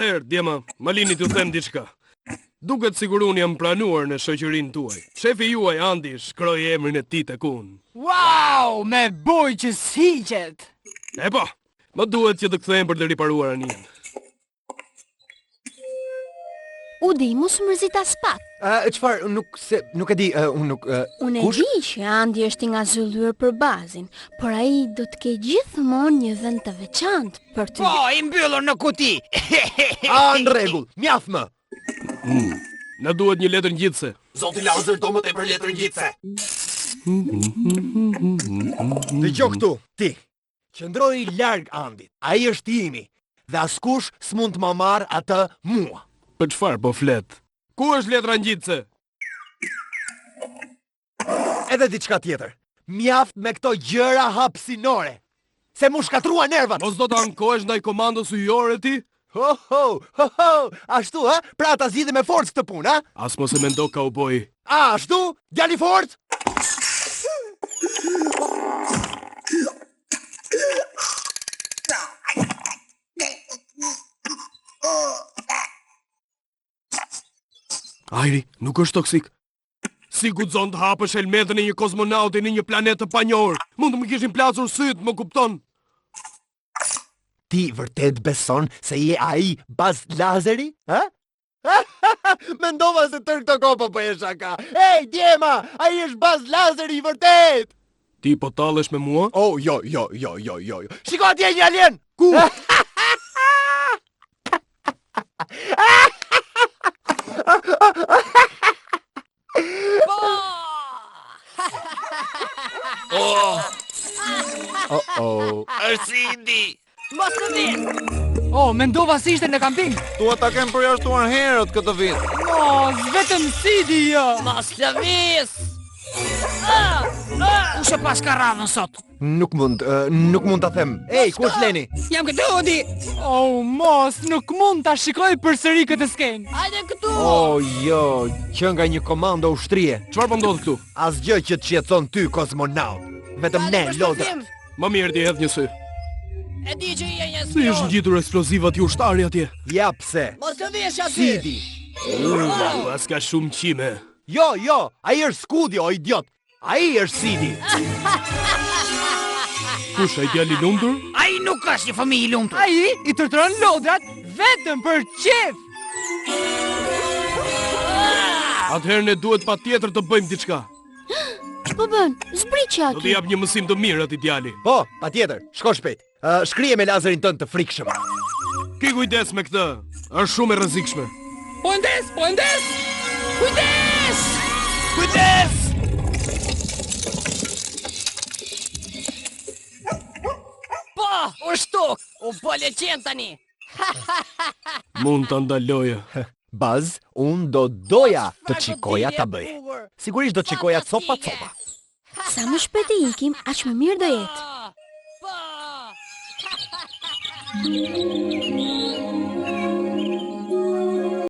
Djema, më lini t'ju them diçka. Duket sigur unë jam pranuar në shoqërinë tuaj. Shefi juaj Andi shkroi emrin e tij tek unë. Wow, me boj që s'hiqet. E po, më duhet që të kthehem për të riparuar anijen. Udi, mos mërzit as pak. Çfarë, nuk e di, unë nuk... Unë e di që Andi është i ngazulluar për bazin, por ai do të ketë gjithmonë një vend të veçantë për ty. Po, i mbyllur në kuti. Në rregull, mjaft më. Na duhet një letër ngjitse. Zoti Lazar do më tepër letër ngjitse. Dëgjoj këtu, ti. Qëndroj larg Andit. Ai është i imi dhe askush s'mund të më marr atë mua. Për çfarë po flet? Ku është letra ngjitse? Edhe diçka tjetër. Mjaft me këto gjëra hapësinore. Se mu shkatrua nervat. Mos do të ankohesh ndaj komandos ujore ti? Ho, ho, ho, ho. Ashtu, ha? Pra ta zgjidhi me forcë këtë punë, ha? As mos e mendo kauboj. Ashtu? Djali fort? Ajri, nuk është toksik. Si guxon të hapësh helmetën e një kozmonauti në një planet të panjohur? Mund të më kishin plasur syt, më kupton? Ti vërtet beson se je ai Buzz Lazari? Ha? Mendova se tërë këto kopa po e shaka. Ej, djema, ai është Buzz Lazari i vërtet. Ti po tallesh me mua? Oh, jo. Shiko atje një alien. Ku? Është Indi. Mos të din. Oh, mendova si ishte në kamping. Tua ta kem përjashtuar herët këtë vit. Mos, vetëm Sidi jo. Mos lëviz. Ushe pas karavën sot. Nuk mund ta them. Ej, ku është Leni? Jam këtu, Udi. Oh, mos, nuk mund ta shikoj përsëri këtë skenë. Hajde këtu. Oh, jo, që nga një komando ushtrie. Çfarë po ndodh këtu? Asgjë që të shqetëson ty, kozmonaut. Vetëm ne, lodrat. Më mirë ti hedh një sy. E di që je një Si është ngjitur eksplozivat i ushtari atje? Ja pse. Mos të vish aty. Sidi. Pas ka shumë qime. Jo, ai është Skudi, o idiot. Ai është Sidi. Kush ai djali i lumtur? Ai nuk është një fëmijë i lumtur. Ai i tërtron lodrat vetëm për qef. Atëherë ne duhet patjetër të bëjmë diçka. Ç'po bën? Zbriqi Do t'i aty. jap një mësim të mirë atij djali. Po, patjetër, shko shpejt. Shkrije me lazerin tënd të frikshëm. Ki kujdes me këtë. Është shumë e rrezikshme. Po ndes. Kujdes! Kujdes! Po, u shtuk. U bële qenë tani. Mund ta ndaloja. Buzz, unë doja të qikoja ta bëj. Sigurisht do të qikoja copa. Sa më shpejt e ikim, aq më mirë do jetë. Po.